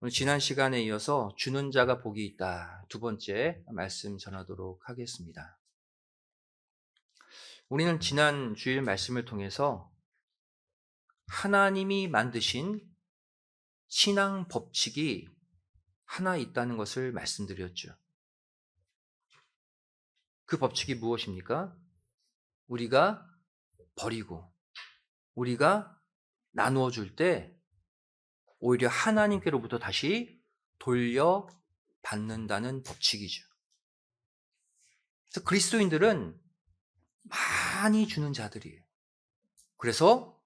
오늘 지난 시간에 이어서 주는 자가 복이 있다. 두 번째 말씀 전하도록 하겠습니다. 우리는 지난 주일 말씀을 통해서 하나님이 만드신 신앙 법칙이 하나 있다는 것을 말씀드렸죠. 그 법칙이 무엇입니까? 우리가 버리고 우리가 나누어 줄 때 오히려 하나님께로부터 다시 돌려받는다는 법칙이죠. 그래서 그리스도인들은 많이 주는 자들이에요. 그래서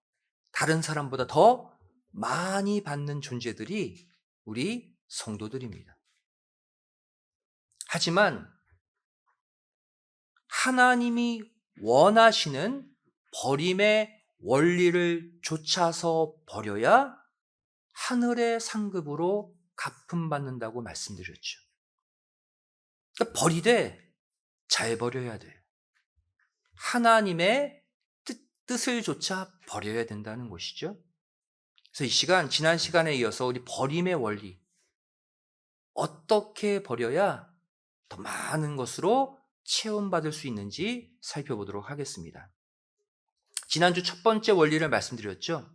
다른 사람보다 더 많이 받는 존재들이 우리 성도들입니다. 하지만 하나님이 원하시는 버림의 원리를 좇아서 버려야 하늘의 상급으로 갚음받는다고 말씀드렸죠. 그러니까 버리되 잘 버려야 돼요. 하나님의 뜻을 조차 버려야 된다는 것이죠. 그래서 이 시간, 지난 시간에 이어서 우리 버림의 원리, 어떻게 버려야 더 많은 것으로 체험받을 수 있는지 살펴보도록 하겠습니다. 지난주 첫 번째 원리를 말씀드렸죠.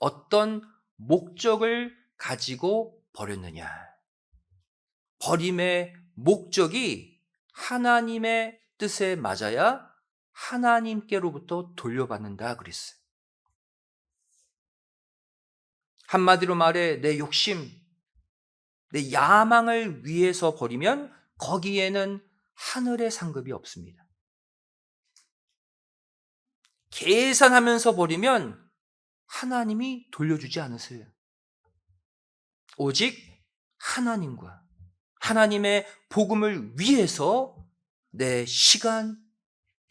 어떤 목적을 가지고 버렸느냐. 버림의 목적이 하나님의 뜻에 맞아야 하나님께로부터 돌려받는다 그랬어요. 한마디로 말해 내 욕심, 내 야망을 위해서 버리면 거기에는 하늘의 상급이 없습니다. 계산하면서 버리면 하나님이 돌려주지 않으세요. 오직 하나님과 하나님의 복음을 위해서 내 시간,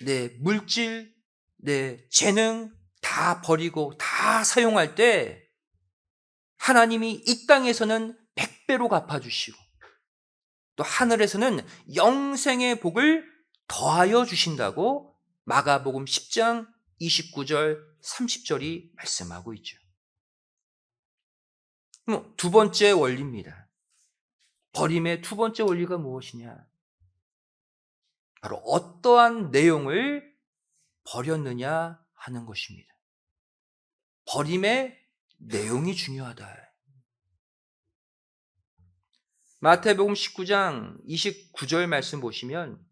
내 물질, 내 재능 다 버리고 다 사용할 때 하나님이 이 땅에서는 100배로 갚아주시고 또 하늘에서는 영생의 복을 더하여 주신다고 마가복음 10장 29절 30절이 말씀하고 있죠. 두 번째 원리입니다. 버림의 두 번째 원리가 무엇이냐? 바로 어떠한 내용을 버렸느냐 하는 것입니다. 버림의 내용이 중요하다. 마태복음 19장 29절 말씀 보시면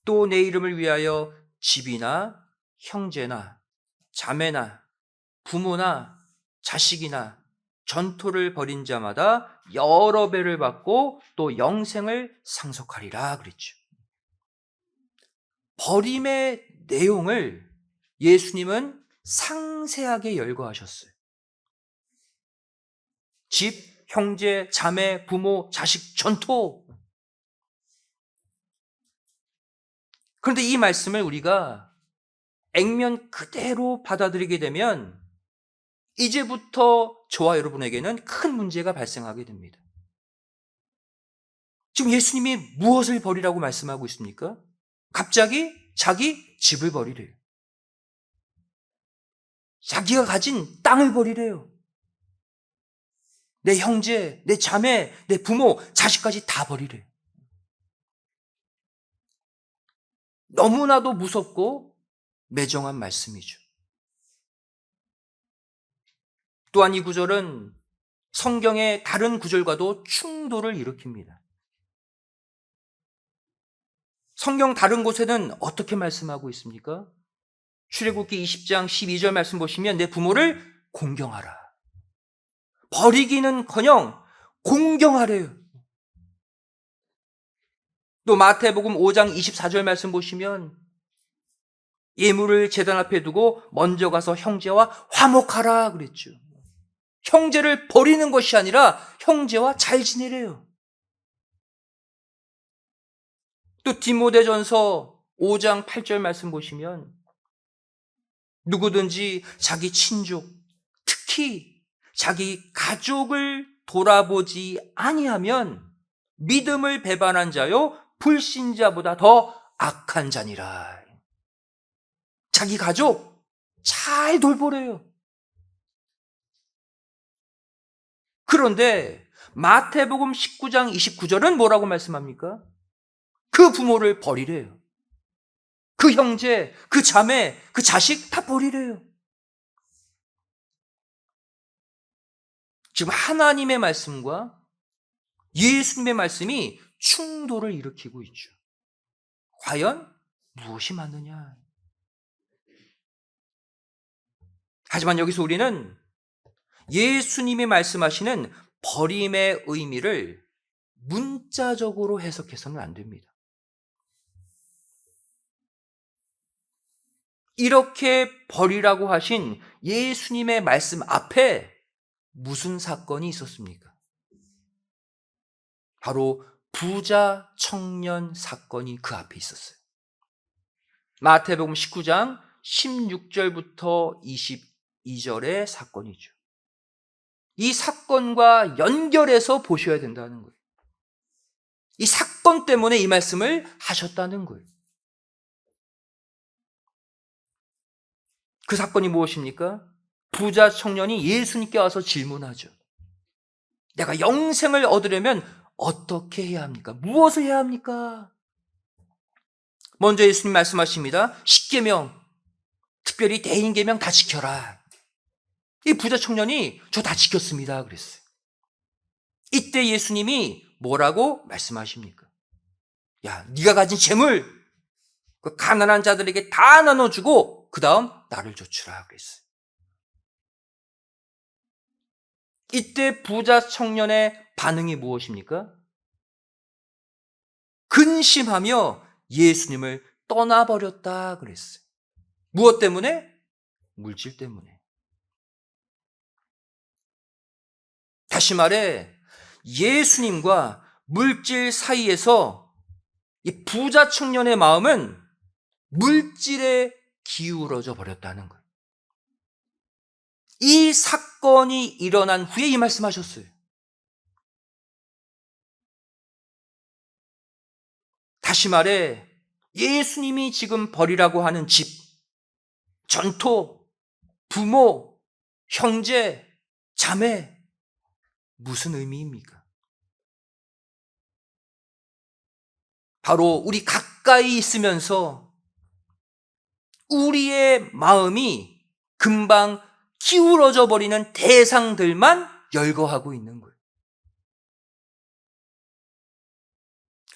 또 내 이름을 위하여 집이나 형제나 자매나 부모나 자식이나 전토를 벌인 자마다 여러 배를 받고 또 영생을 상속하리라 그랬죠. 버림의 내용을 예수님은 상세하게 열거하셨어요. 집, 형제, 자매, 부모, 자식, 전토. 그런데 이 말씀을 우리가 액면 그대로 받아들이게 되면 이제부터 저와 여러분에게는 큰 문제가 발생하게 됩니다. 지금 예수님이 무엇을 버리라고 말씀하고 있습니까? 갑자기 자기 집을 버리래요. 자기가 가진 땅을 버리래요. 내 형제, 내 자매, 내 부모, 자식까지 다 버리래요. 너무나도 무섭고 매정한 말씀이죠. 또한 이 구절은 성경의 다른 구절과도 충돌을 일으킵니다. 성경 다른 곳에는 어떻게 말씀하고 있습니까? 출애굽기 20장 12절 말씀 보시면 내 부모를 공경하라. 버리기는커녕 공경하래요. 또 마태복음 5장 24절 말씀 보시면 예물을 제단 앞에 두고 먼저 가서 형제와 화목하라 그랬죠. 형제를 버리는 것이 아니라 형제와 잘 지내래요. 또 디모데전서 5장 8절 말씀 보시면 누구든지 자기 친족, 특히 자기 가족을 돌아보지 아니하면 믿음을 배반한 자요 불신자보다 더 악한 자니라. 자기 가족 잘 돌보래요. 그런데 마태복음 19장 29절은 뭐라고 말씀합니까? 그 부모를 버리래요. 그 형제, 그 자매, 그 자식 다 버리래요. 지금 하나님의 말씀과 예수님의 말씀이 충돌을 일으키고 있죠. 과연 무엇이 맞느냐? 하지만 여기서 우리는 예수님이 말씀하시는 버림의 의미를 문자적으로 해석해서는 안 됩니다. 이렇게 버리라고 하신 예수님의 말씀 앞에 무슨 사건이 있었습니까? 바로 부자 청년 사건이 그 앞에 있었어요. 마태복음 19장 16절부터 22절의 사건이죠. 이 사건과 연결해서 보셔야 된다는 거예요. 이 사건 때문에 이 말씀을 하셨다는 거예요. 그 사건이 무엇입니까? 부자 청년이 예수님께 와서 질문하죠. 내가 영생을 얻으려면 어떻게 해야 합니까? 무엇을 해야 합니까? 먼저 예수님 말씀하십니다. 10계명, 특별히 대인계명 다 지켜라. 이 부자 청년이 저 다 지켰습니다 그랬어요. 이때 예수님이 뭐라고 말씀하십니까? 야, 네가 가진 재물 그 가난한 자들에게 다 나눠주고 그 다음 나를 좇으라 그랬어요. 이때 부자 청년의 반응이 무엇입니까? 근심하며 예수님을 떠나버렸다 그랬어요. 무엇 때문에? 물질 때문에. 다시 말해 예수님과 물질 사이에서 이 부자 청년의 마음은 물질에 기울어져 버렸다는 거예요. 이 사건이 일어난 후에 이 말씀하셨어요. 다시 말해 예수님이 지금 버리라고 하는 집, 전토, 부모, 형제, 자매 무슨 의미입니까? 바로 우리 가까이 있으면서 우리의 마음이 금방 기울어져 버리는 대상들만 열거하고 있는 거예요.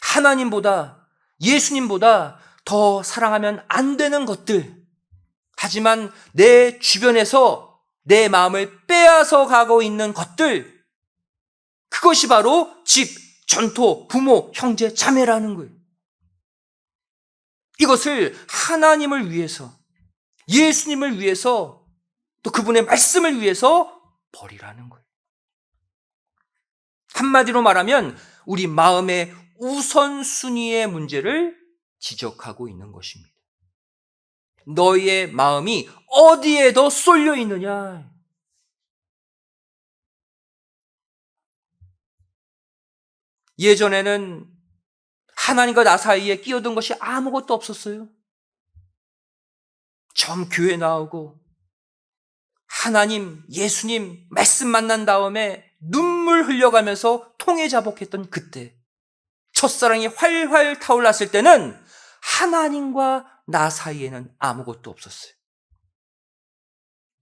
하나님보다 예수님보다 더 사랑하면 안 되는 것들, 하지만 내 주변에서 내 마음을 빼앗아 가고 있는 것들, 그것이 바로 집, 전토, 부모, 형제, 자매라는 거예요. 이것을 하나님을 위해서, 예수님을 위해서, 또 그분의 말씀을 위해서 버리라는 거예요. 한마디로 말하면 우리 마음의 우선순위의 문제를 지적하고 있는 것입니다. 너희의 마음이 어디에 더 쏠려 있느냐? 예전에는 하나님과 나 사이에 끼어든 것이 아무것도 없었어요. 처음 교회 나오고 하나님, 예수님 말씀 만난 다음에 눈물 흘려가면서 통해 자복했던 그때, 첫사랑이 활활 타올랐을 때는 하나님과 나 사이에는 아무것도 없었어요.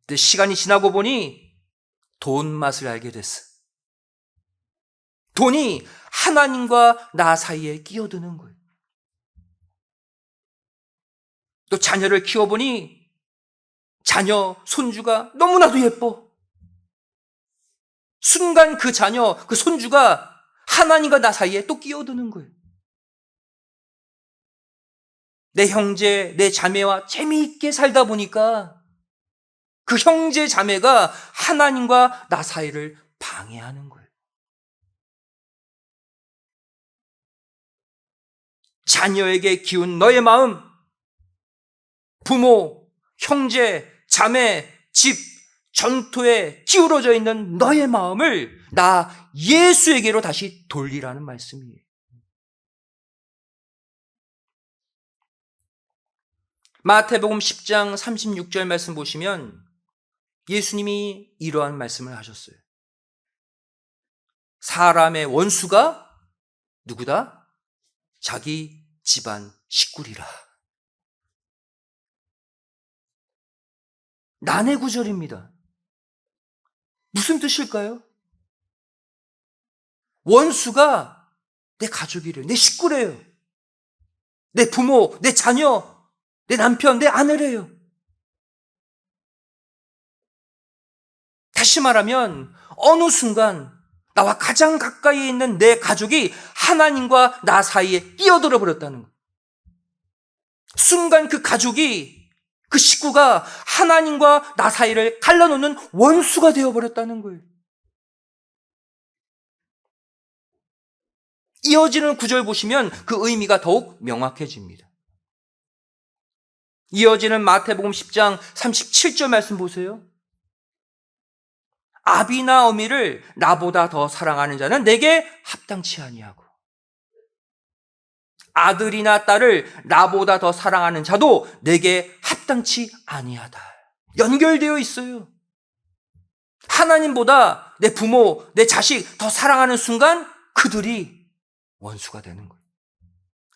근데 시간이 지나고 보니 돈 맛을 알게 됐어요. 돈이 하나님과 나 사이에 끼어드는 거예요. 또 자녀를 키워보니 자녀, 손주가 너무나도 예뻐. 순간 그 자녀, 그 손주가 하나님과 나 사이에 또 끼어드는 거예요. 내 형제, 내 자매와 재미있게 살다 보니까 그 형제, 자매가 하나님과 나 사이를 방해하는 거예요. 자녀에게 기운 너의 마음, 부모, 형제, 자매, 집, 전토에 기울어져 있는 너의 마음을 나 예수에게로 다시 돌리라는 말씀이에요. 마태복음 10장 36절 말씀 보시면 예수님이 이러한 말씀을 하셨어요. 사람의 원수가 누구다? 자기 집안 식구리라. 난해 구절입니다. 무슨 뜻일까요? 원수가 내 가족이래요. 내 식구래요. 내 부모, 내 자녀, 내 남편, 내 아내래요. 다시 말하면 어느 순간 나와 가장 가까이 있는 내 가족이 하나님과 나 사이에 끼어들어 버렸다는 거예요. 순간 그 가족이, 그 식구가 하나님과 나 사이를 갈라놓는 원수가 되어버렸다는 거예요. 이어지는 구절 보시면 그 의미가 더욱 명확해집니다. 이어지는 마태복음 10장 37절 말씀 보세요. 아비나 어미를 나보다 더 사랑하는 자는 내게 합당치 아니하고 아들이나 딸을 나보다 더 사랑하는 자도 내게 합당치 아니하다. 연결되어 있어요. 하나님보다 내 부모, 내 자식 더 사랑하는 순간 그들이 원수가 되는 거예요.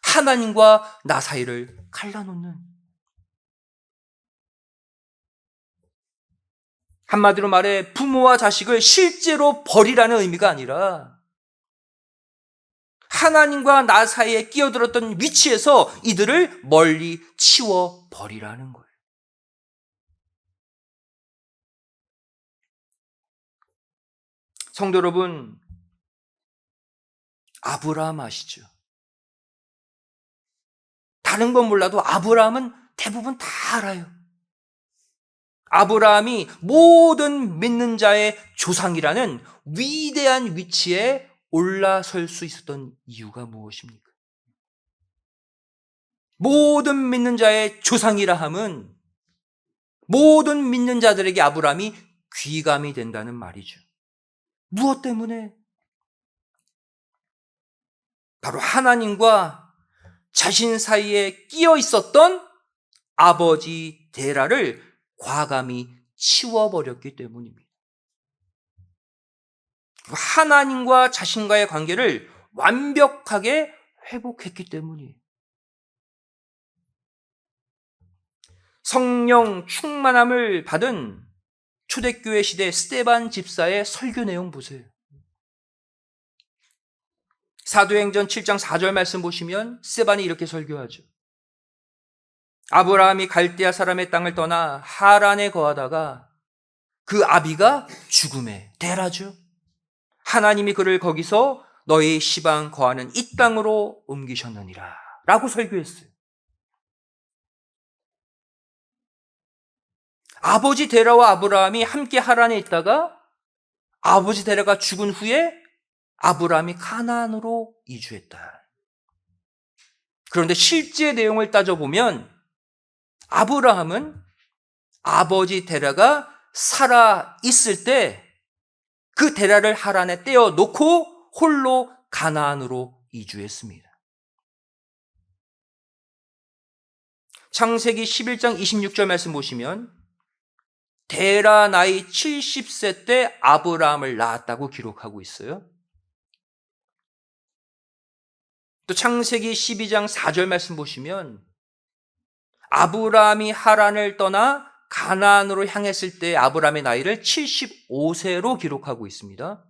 하나님과 나 사이를 갈라놓는. 한마디로 말해 부모와 자식을 실제로 버리라는 의미가 아니라 하나님과 나 사이에 끼어들었던 위치에서 이들을 멀리 치워 버리라는 거예요. 성도 여러분, 아브라함 아시죠? 다른 건 몰라도 아브라함은 대부분 다 알아요. 아브라함이 모든 믿는 자의 조상이라는 위대한 위치에 올라설 수 있었던 이유가 무엇입니까? 모든 믿는 자의 조상이라 함은 모든 믿는 자들에게 아브라함이 귀감이 된다는 말이죠. 무엇 때문에? 바로 하나님과 자신 사이에 끼어 있었던 아버지 데라를 과감히 치워버렸기 때문입니다. 하나님과 자신과의 관계를 완벽하게 회복했기 때문이에요. 성령 충만함을 받은 초대교회 시대 스데반 집사의 설교 내용 보세요. 사도행전 7장 4절 말씀 보시면 스데반이 이렇게 설교하죠. 아브라함이 갈대아 사람의 땅을 떠나 하란에 거하다가 그 아비가 죽음에 데라죠. 하나님이 그를 거기서 너희 시방 거하는 이 땅으로 옮기셨느니라 라고 설교했어요. 아버지 데라와 아브라함이 함께 하란에 있다가 아버지 데라가 죽은 후에 아브라함이 가나안으로 이주했다. 그런데 실제 내용을 따져보면 아브라함은 아버지 데라가 살아 있을 때 그 데라를 하란에 떼어 놓고 홀로 가나안으로 이주했습니다. 창세기 11장 26절 말씀 보시면 데라 나이 70세 때 아브라함을 낳았다고 기록하고 있어요. 또 창세기 12장 4절 말씀 보시면 아브라함이 하란을 떠나 가나안으로 향했을 때 아브라함의 나이를 75세로 기록하고 있습니다.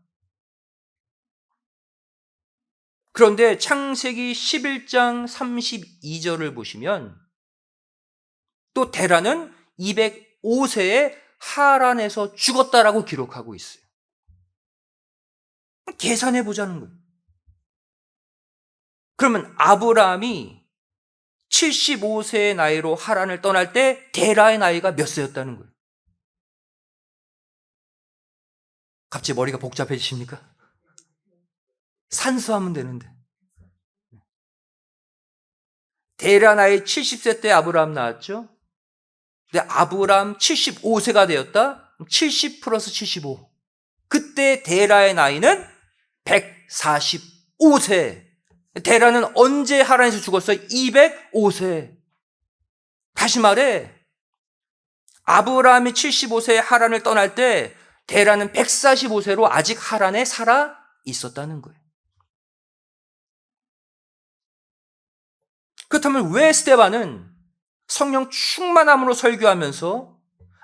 그런데 창세기 11장 32절을 보시면 또 데라는 205세에 하란에서 죽었다라고 기록하고 있어요. 계산해 보자는 거예요. 그러면 아브라함이 75세의 나이로 하란을 떠날 때 데라의 나이가 몇 세였다는 거예요? 갑자기 머리가 복잡해지십니까? 산수하면 되는데. 데라 나이 70세 때 아브라함 낳았죠? 근데 아브라함 75세가 되었다? 70 플러스 75. 그때 데라의 나이는 145세. 데라는 언제 하란에서 죽었어요? 205세. 다시 말해 아브라함이 75세에 하란을 떠날 때 데라는 145세로 아직 하란에 살아 있었다는 거예요. 그렇다면 왜 스데반은 성령 충만함으로 설교하면서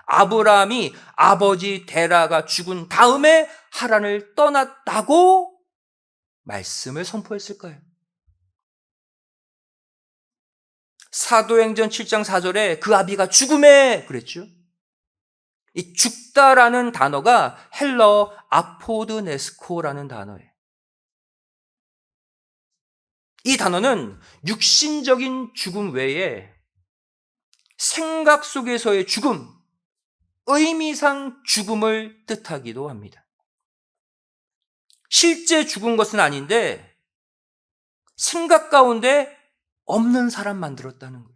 아브라함이 아버지 데라가 죽은 다음에 하란을 떠났다고 말씀을 선포했을까요? 사도행전 7장 4절에 그 아비가 죽음에 그랬죠. 이 죽다라는 단어가 헬러 아포드네스코라는 단어예요. 이 단어는 육신적인 죽음 외에 생각 속에서의 죽음, 의미상 죽음을 뜻하기도 합니다. 실제 죽은 것은 아닌데 생각 가운데 없는 사람 만들었다는 거예요.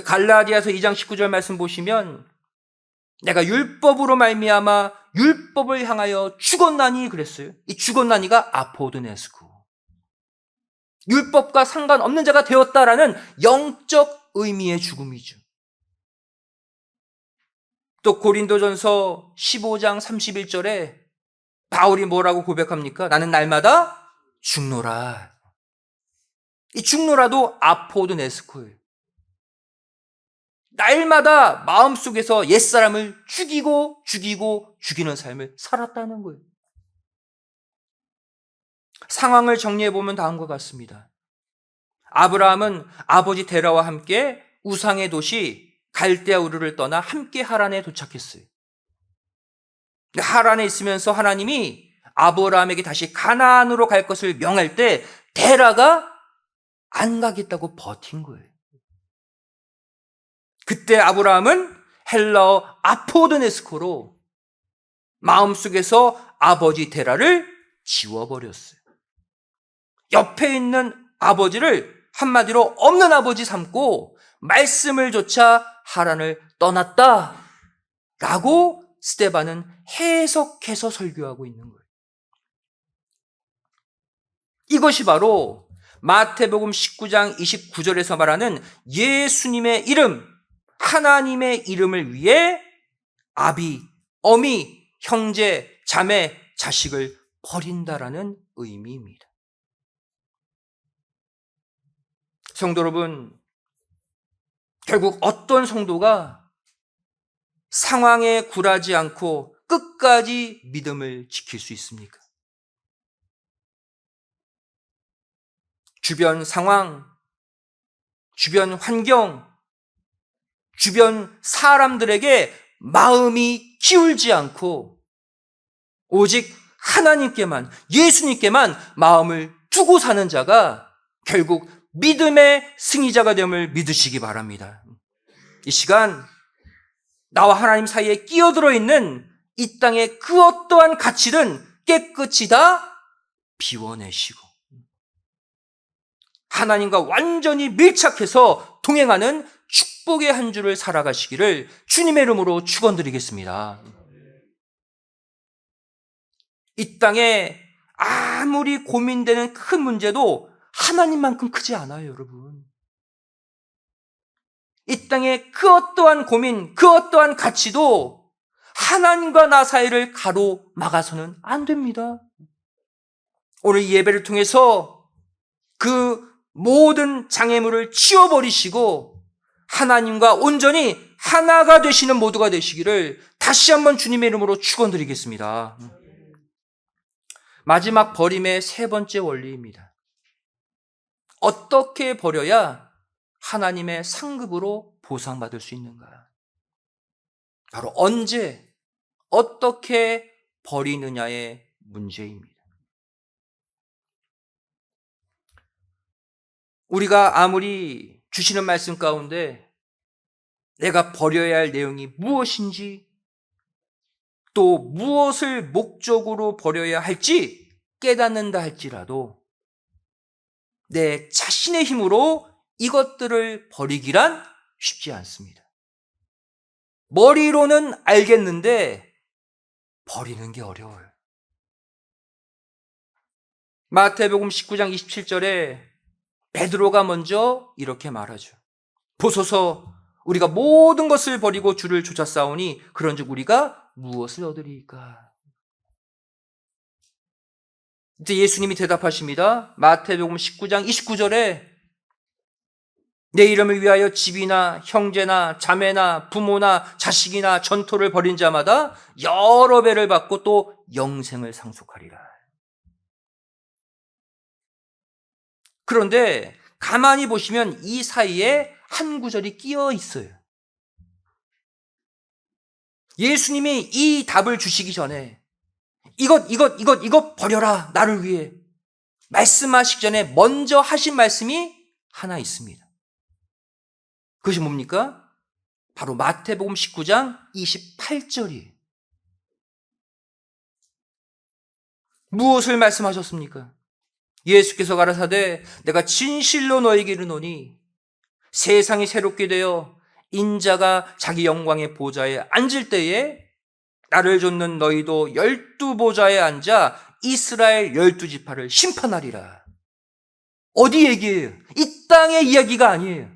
갈라디아서 2장 19절 말씀 보시면 내가 율법으로 말미암아 율법을 향하여 죽었나니 그랬어요. 이 죽었나니가 아포드네스코. 율법과 상관없는 자가 되었다라는 영적 의미의 죽음이죠. 또 고린도전서 15장 31절에 바울이 뭐라고 고백합니까? 나는 날마다 죽노라. 이 죽노라도 아포드네스코예요. 날마다 마음속에서 옛사람을 죽이고 죽이는 삶을 살았다는 거예요. 상황을 정리해보면 다음과 같습니다. 아브라함은 아버지 데라와 함께 우상의 도시 갈대아 우르를 떠나 함께 하란에 도착했어요. 하란에 있으면서 하나님이 아브라함에게 다시 가나안으로 갈 것을 명할 때 데라가 안 가겠다고 버틴 거예요. 그때 아브라함은 헬라어 아포드네스코로 마음속에서 아버지 데라를 지워버렸어요. 옆에 있는 아버지를 한마디로 없는 아버지 삼고 말씀을 조차 하란을 떠났다라고 스데반은 해석해서 설교하고 있는 거예요. 이것이 바로 마태복음 19장 29절에서 말하는 예수님의 이름, 하나님의 이름을 위해 아비, 어미, 형제, 자매, 자식을 버린다라는 의미입니다. 성도 여러분, 결국 어떤 성도가 상황에 굴하지 않고 끝까지 믿음을 지킬 수 있습니까? 주변 상황, 주변 환경, 주변 사람들에게 마음이 기울지 않고 오직 하나님께만, 예수님께만 마음을 두고 사는 자가 결국 믿음의 승리자가 됨을 믿으시기 바랍니다. 이 시간 나와 하나님 사이에 끼어들어 있는 이 땅의 그 어떠한 가치든 깨끗이 다 비워내시고 하나님과 완전히 밀착해서 동행하는 축복의 한 주를 살아가시기를 주님의 이름으로 축원드리겠습니다. 이 땅에 아무리 고민되는 큰 문제도 하나님만큼 크지 않아요, 여러분. 이 땅에 그 어떠한 고민, 그 어떠한 가치도 하나님과 나 사이를 가로막아서는 안 됩니다. 오늘 이 예배를 통해서 그 모든 장애물을 치워버리시고 하나님과 온전히 하나가 되시는 모두가 되시기를 다시 한번 주님의 이름으로 축원드리겠습니다. 마지막 버림의 세 번째 원리입니다. 어떻게 버려야 하나님의 상급으로 보상받을 수 있는가? 바로 언제, 어떻게 버리느냐의 문제입니다. 우리가 아무리 주시는 말씀 가운데 내가 버려야 할 내용이 무엇인지 또 무엇을 목적으로 버려야 할지 깨닫는다 할지라도 내 자신의 힘으로 이것들을 버리기란 쉽지 않습니다. 머리로는 알겠는데 버리는 게 어려워요. 마태복음 19장 27절에 베드로가 먼저 이렇게 말하죠. 보소서 우리가 모든 것을 버리고 주를 쫓아 싸우니 그런즉 우리가 무엇을 얻으리까? 이제 예수님이 대답하십니다. 마태복음 19장 29절에 내 이름을 위하여 집이나 형제나 자매나 부모나 자식이나 전토를 벌인 자마다 여러 배를 받고 또 영생을 상속하리라. 그런데 가만히 보시면 이 사이에 한 구절이 끼어 있어요. 예수님이 이 답을 주시기 전에 이것 버려라, 나를 위해 말씀하시기 전에 먼저 하신 말씀이 하나 있습니다. 그것이 뭡니까? 바로 마태복음 19장 28절이에요. 무엇을 말씀하셨습니까? 예수께서 가라사대 내가 진실로 너에게 이르노니 세상이 새롭게 되어 인자가 자기 영광의 보좌에 앉을 때에 나를 좇는 너희도 12보좌에 앉아 이스라엘 12지파를 심판하리라. 어디 얘기예요? 이 땅의 이야기가 아니에요.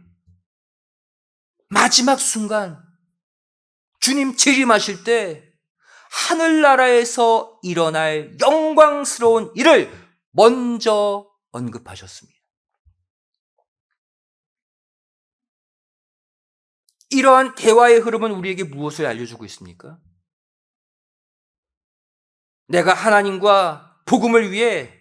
마지막 순간 주님 재림하실 때 하늘나라에서 일어날 영광스러운 일을 먼저 언급하셨습니다. 이러한 대화의 흐름은 우리에게 무엇을 알려주고 있습니까? 내가 하나님과 복음을 위해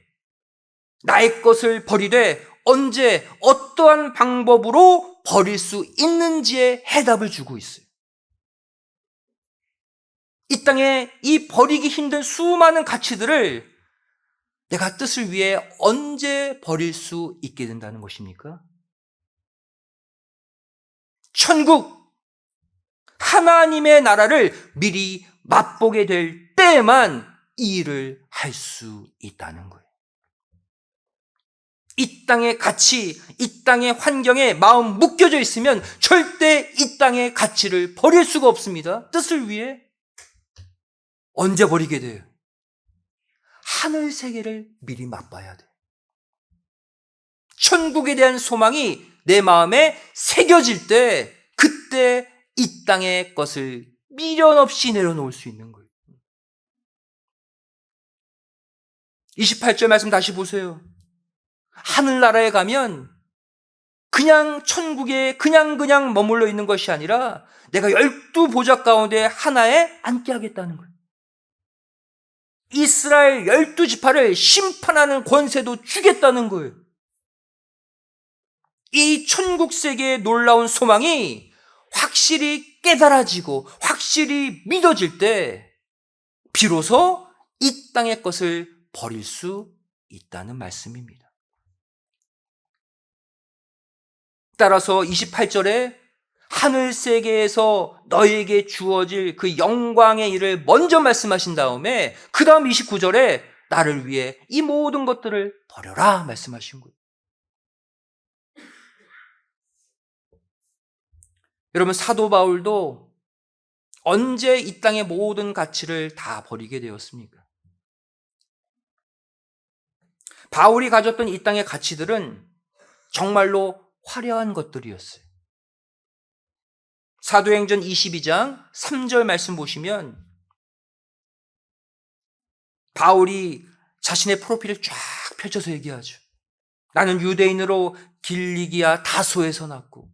나의 것을 버리되 언제 어떠한 방법으로 버릴 수 있는지에 해답을 주고 있어요. 이 땅에 이 버리기 힘든 수많은 가치들을 내가 뜻을 위해 언제 버릴 수 있게 된다는 것입니까? 천국, 하나님의 나라를 미리 맛보게 될 때에만 이 일을 할 수 있다는 거예요. 이 땅의 가치, 이 땅의 환경에 마음 묶여져 있으면 절대 이 땅의 가치를 버릴 수가 없습니다. 뜻을 위해 언제 버리게 돼요? 하늘 세계를 미리 맛봐야 돼요. 천국에 대한 소망이 내 마음에 새겨질 때 그때 이 땅의 것을 미련 없이 내려놓을 수 있는 거예요. 28절 말씀 다시 보세요. 하늘나라에 가면 그냥 천국에 그냥 머물러 있는 것이 아니라 내가 12보좌 가운데 하나에 앉게 하겠다는 거예요. 이스라엘 12지파를 심판하는 권세도 주겠다는 거예요. 이 천국 세계의 놀라운 소망이 확실히 깨달아지고 확실히 믿어질 때 비로소 이 땅의 것을 버릴 수 있다는 말씀입니다. 따라서 28절에 하늘 세계에서 너에게 주어질 그 영광의 일을 먼저 말씀하신 다음에 그 다음 29절에 나를 위해 이 모든 것들을 버려라 말씀하신 거예요. 여러분, 사도 바울도 언제 이 땅의 모든 가치를 다 버리게 되었습니까? 바울이 가졌던 이 땅의 가치들은 정말로 화려한 것들이었어요. 사도행전 22장 3절 말씀 보시면 바울이 자신의 프로필을 쫙 펼쳐서 얘기하죠. 나는 유대인으로 길리기아 다소에서 났고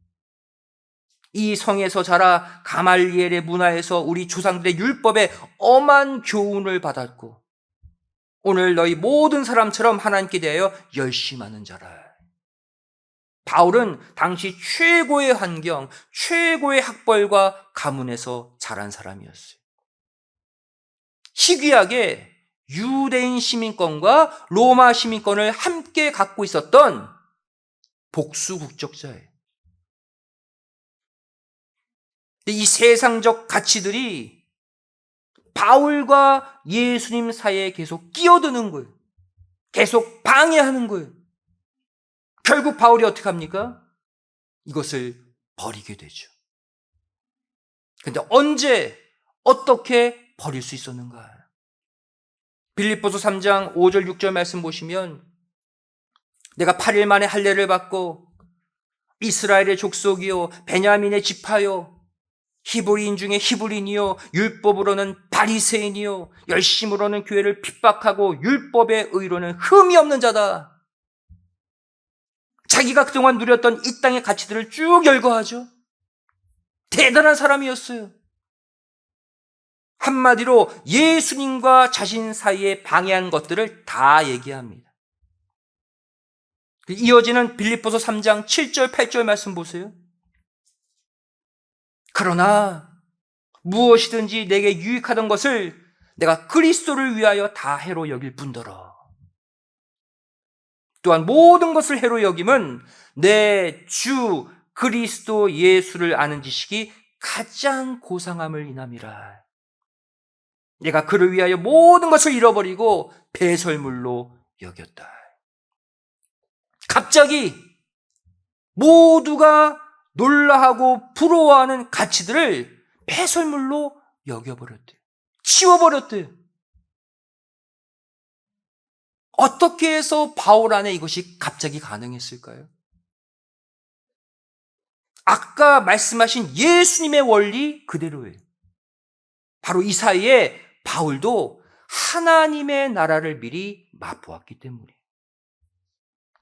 이 성에서 자라 가말리엘의 문화에서 우리 조상들의 율법에 엄한 교훈을 받았고 오늘 너희 모든 사람처럼 하나님께 대하여 열심하는 자라. 바울은 당시 최고의 환경, 최고의 학벌과 가문에서 자란 사람이었어요. 희귀하게 유대인 시민권과 로마 시민권을 함께 갖고 있었던 복수 국적자예요. 이 세상적 가치들이 바울과 예수님 사이에 계속 끼어드는 거예요. 계속 방해하는 거예요. 결국 바울이 어떻게 합니까? 이것을 버리게 되죠. 그런데 언제 어떻게 버릴 수 있었는가? 빌립보서 3장 5절 6절 말씀 보시면 내가 8일 만에 할례를 받고 이스라엘의 족속이요 베냐민의 지파요 히브리인 중에 히브리인이요, 율법으로는 바리새인이요, 열심으로는 교회를 핍박하고 율법의 의로는 흠이 없는 자다. 자기가 그동안 누렸던 이 땅의 가치들을 쭉 열거하죠. 대단한 사람이었어요. 한마디로 예수님과 자신 사이에 방해한 것들을 다 얘기합니다. 이어지는 빌립보서 3장 7절 8절 말씀 보세요. 그러나 무엇이든지 내게 유익하던 것을 내가 그리스도를 위하여 다 해로 여길 뿐더러 또한 모든 것을 해로 여김은 내 주 그리스도 예수를 아는 지식이 가장 고상함을 인함이라. 내가 그를 위하여 모든 것을 잃어버리고 배설물로 여겼다. 갑자기 모두가 놀라하고 부러워하는 가치들을 배설물로 여겨버렸대요. 치워버렸대요. 어떻게 해서 바울 안에 이것이 갑자기 가능했을까요? 아까 말씀하신 예수님의 원리 그대로예요. 바로 이 사이에 바울도 하나님의 나라를 미리 맛보았기 때문이에요.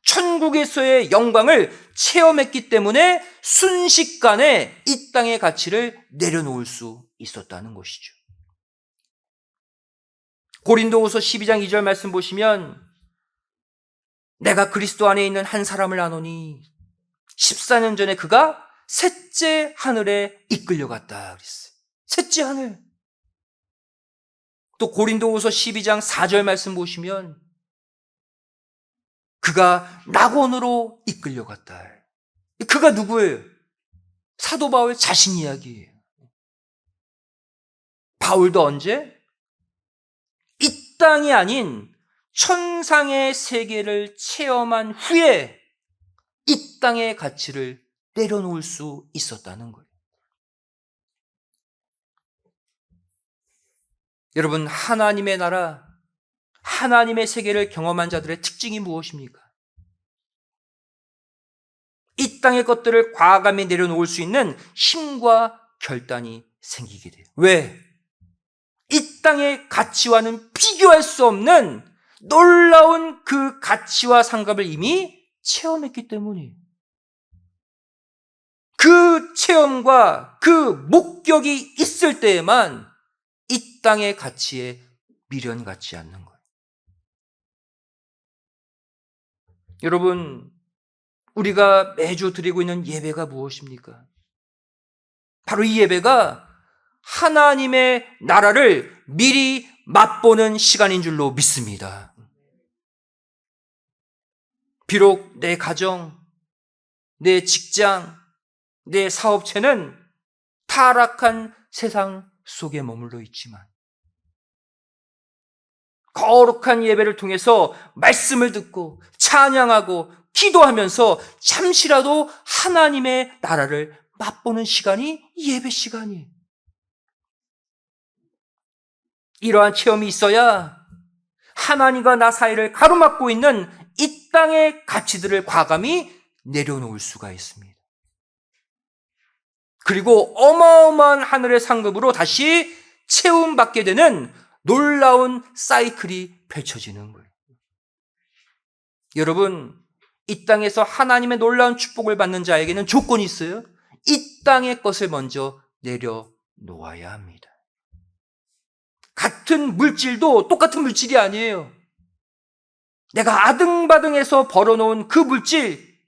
천국에서의 영광을 체험했기 때문에 순식간에 이 땅의 가치를 내려놓을 수 있었다는 것이죠. 고린도후서 12장 2절 말씀 보시면 내가 그리스도 안에 있는 한 사람을 아노니 14년 전에 그가 셋째 하늘에 이끌려갔다 그랬어요. 셋째 하늘. 또 고린도후서 12장 4절 말씀 보시면 그가 낙원으로 이끌려갔다. 그가 누구예요? 사도 바울 자신 이야기예요. 바울도 언제? 이 땅이 아닌 천상의 세계를 체험한 후에 이 땅의 가치를 내려놓을 수 있었다는 거예요. 여러분, 하나님의 나라, 하나님의 세계를 경험한 자들의 특징이 무엇입니까? 이 땅의 것들을 과감히 내려놓을 수 있는 힘과 결단이 생기게 돼요. 왜? 이 땅의 가치와는 비교할 수 없는 놀라운 그 가치와 상급을 이미 체험했기 때문이에요. 그 체험과 그 목격이 있을 때에만 이 땅의 가치에 미련 갖지 않는 거예요. 여러분, 우리가 매주 드리고 있는 예배가 무엇입니까? 바로 이 예배가 하나님의 나라를 미리 맛보는 시간인 줄로 믿습니다. 비록 내 가정, 내 직장, 내 사업체는 타락한 세상 속에 머물러 있지만 거룩한 예배를 통해서 말씀을 듣고 찬양하고 기도하면서 잠시라도 하나님의 나라를 맛보는 시간이 예배 시간이에요. 이러한 체험이 있어야 하나님과 나 사이를 가로막고 있는 이 땅의 가치들을 과감히 내려놓을 수가 있습니다. 그리고 어마어마한 하늘의 상급으로 다시 채움받게 되는 놀라운 사이클이 펼쳐지는 거예요. 여러분, 이 땅에서 하나님의 놀라운 축복을 받는 자에게는 조건이 있어요. 이 땅의 것을 먼저 내려놓아야 합니다. 같은 물질도 똑같은 물질이 아니에요. 내가 아등바등해서 벌어놓은 그 물질,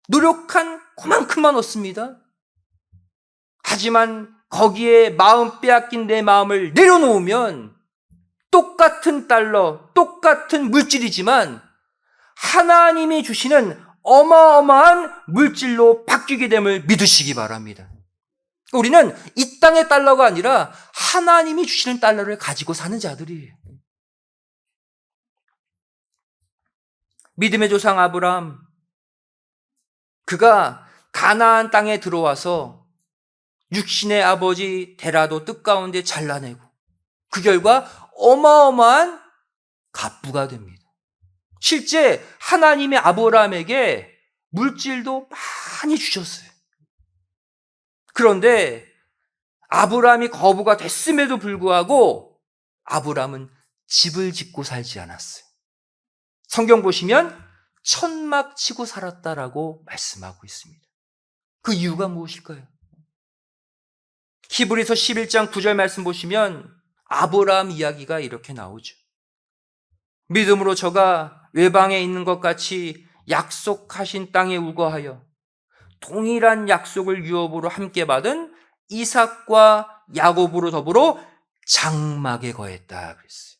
노력한 그만큼만 얻습니다. 하지만 거기에 마음 빼앗긴 내 마음을 내려놓으면 똑같은 달러, 똑같은 물질이지만 하나님이 주시는 어마어마한 물질로 바뀌게 됨을 믿으시기 바랍니다. 우리는 이 땅의 달러가 아니라 하나님이 주시는 달러를 가지고 사는 자들이에요. 믿음의 조상 아브라함, 그가 가나안 땅에 들어와서 육신의 아버지 데라도 뜻가운데 잘라내고 그 결과 어마어마한 갑부가 됩니다. 실제 하나님의 아브라함에게 물질도 많이 주셨어요. 그런데 아브라함이 거부가 됐음에도 불구하고 아브라함은 집을 짓고 살지 않았어요. 성경 보시면 천막 치고 살았다라고 말씀하고 있습니다. 그 이유가 무엇일까요? 히브리서 11장 9절 말씀 보시면 아브라함 이야기가 이렇게 나오죠. 믿음으로 저가 외방에 있는 것 같이 약속하신 땅에 우거하여 동일한 약속을 유업으로 함께 받은 이삭과 야곱으로 더불어 장막에 거했다 그랬어요.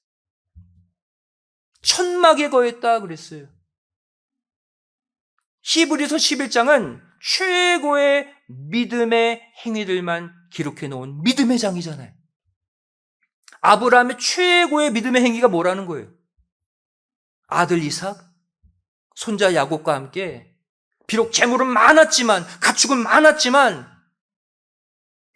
천막에 거했다 그랬어요. 히브리서 11장은 최고의 믿음의 행위들만 기록해 놓은 믿음의 장이잖아요. 아브라함의 최고의 믿음의 행위가 뭐라는 거예요? 아들 이삭, 손자 야곱과 함께 비록 재물은 많았지만, 가축은 많았지만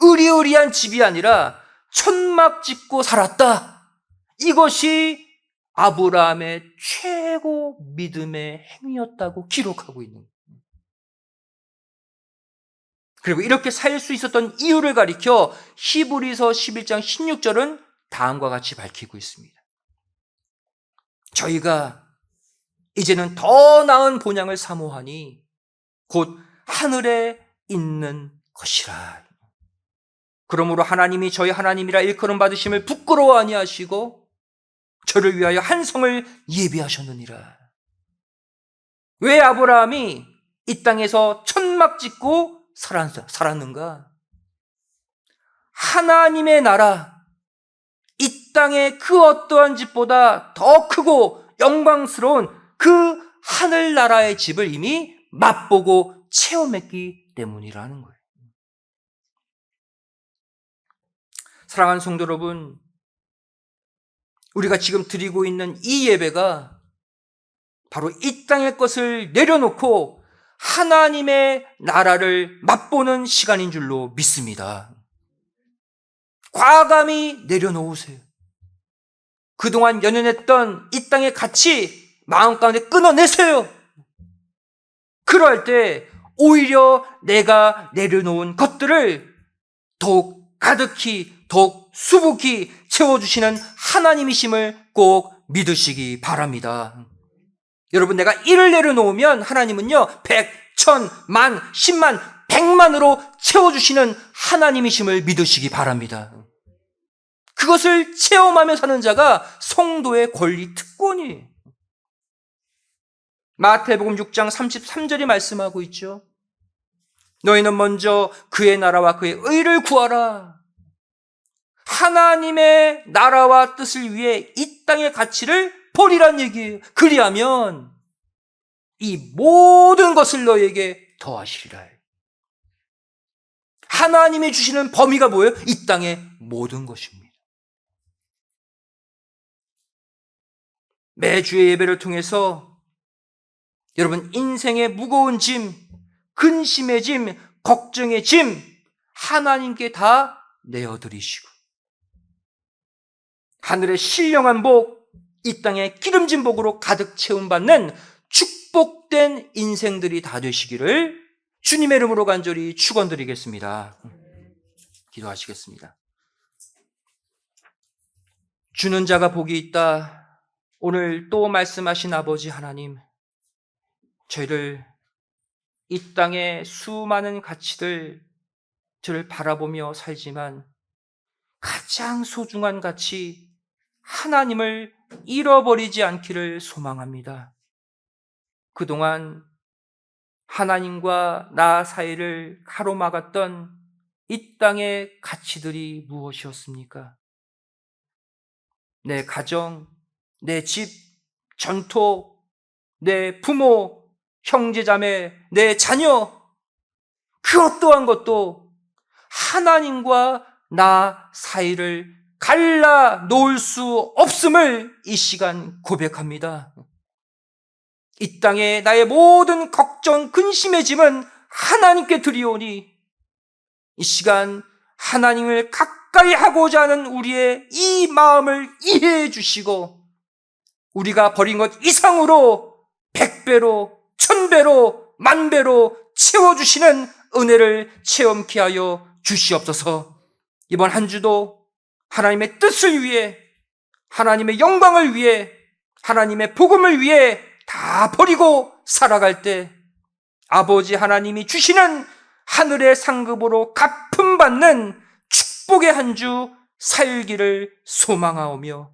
으리으리한 집이 아니라 천막 짓고 살았다. 이것이 아브라함의 최고 믿음의 행위였다고 기록하고 있는 거예요. 그리고 이렇게 살 수 있었던 이유를 가리켜 히브리서 11장 16절은 다음과 같이 밝히고 있습니다. 저희가 이제는 더 나은 본향을 사모하니 곧 하늘에 있는 것이라. 그러므로 하나님이 저희 하나님이라 일컬음 받으심을 부끄러워 아니하시고 저를 위하여 한 성을 예비하셨느니라. 왜 아브라함이 이 땅에서 천막 짓고 살았는가? 하나님의 나라, 이 땅의 그 어떠한 집보다 더 크고 영광스러운 그 하늘나라의 집을 이미 맛보고 체험했기 때문이라는 거예요. 사랑하는 성도 여러분, 우리가 지금 드리고 있는 이 예배가 바로 이 땅의 것을 내려놓고 하나님의 나라를 맛보는 시간인 줄로 믿습니다. 과감히 내려놓으세요. 그동안 연연했던 이 땅의 가치 마음 가운데 끊어내세요. 그럴 때 오히려 내가 내려놓은 것들을 더욱 가득히, 더욱 수북히 채워주시는 하나님이심을 꼭 믿으시기 바랍니다. 여러분, 내가 1을 내려놓으면 하나님은요 100, 1000, 만, 10만, 100만으로 채워주시는 하나님이심을 믿으시기 바랍니다. 그것을 체험하며 사는 자가 성도의 권리 특권이에요. 마태복음 6장 33절이 말씀하고 있죠. 너희는 먼저 그의 나라와 그의 의를 구하라. 하나님의 나라와 뜻을 위해 이 땅의 가치를 버리란 얘기예요. 그리하면 이 모든 것을 너에게 더하시리라. 하나님이 주시는 범위가 뭐예요? 이 땅의 모든 것입니다. 매주의 예배를 통해서 여러분 인생의 무거운 짐, 근심의 짐, 걱정의 짐 하나님께 다 내어드리시고 하늘의 신령한 복, 이 땅의 기름진 복으로 가득 채움받는 축복된 인생들이 다 되시기를 주님의 이름으로 간절히 축원드리겠습니다. 기도하시겠습니다. 주는 자가 복이 있다. 오늘 또 말씀하신 아버지 하나님, 저희를 이 땅의 수많은 가치들 저를 바라보며 살지만 가장 소중한 가치 하나님을 잃어버리지 않기를 소망합니다. 그동안 하나님과 나 사이를 가로막았던 이 땅의 가치들이 무엇이었습니까? 내 가정, 내 집, 전토, 내 부모, 형제자매, 내 자녀, 그 어떠한 것도 하나님과 나 사이를 갈라 놓을 수 없음을 이 시간 고백합니다. 이 땅에 나의 모든 걱정, 근심의 짐은 하나님께 드리오니 이 시간 하나님을 가까이 하고자 하는 우리의 이 마음을 이해해 주시고 우리가 버린 것 이상으로 100배로, 1000배로, 만배로 채워주시는 은혜를 체험케 하여 주시옵소서. 이번 한 주도 하나님의 뜻을 위해, 하나님의 영광을 위해, 하나님의 복음을 위해 다 버리고 살아갈 때 아버지 하나님이 주시는 하늘의 상급으로 갚음받는 축복의 한 주 살기를 소망하오며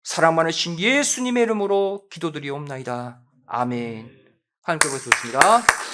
사랑 많으신 예수님의 이름으로 기도드리옵나이다. 아멘. 하나님께 보겠습니다.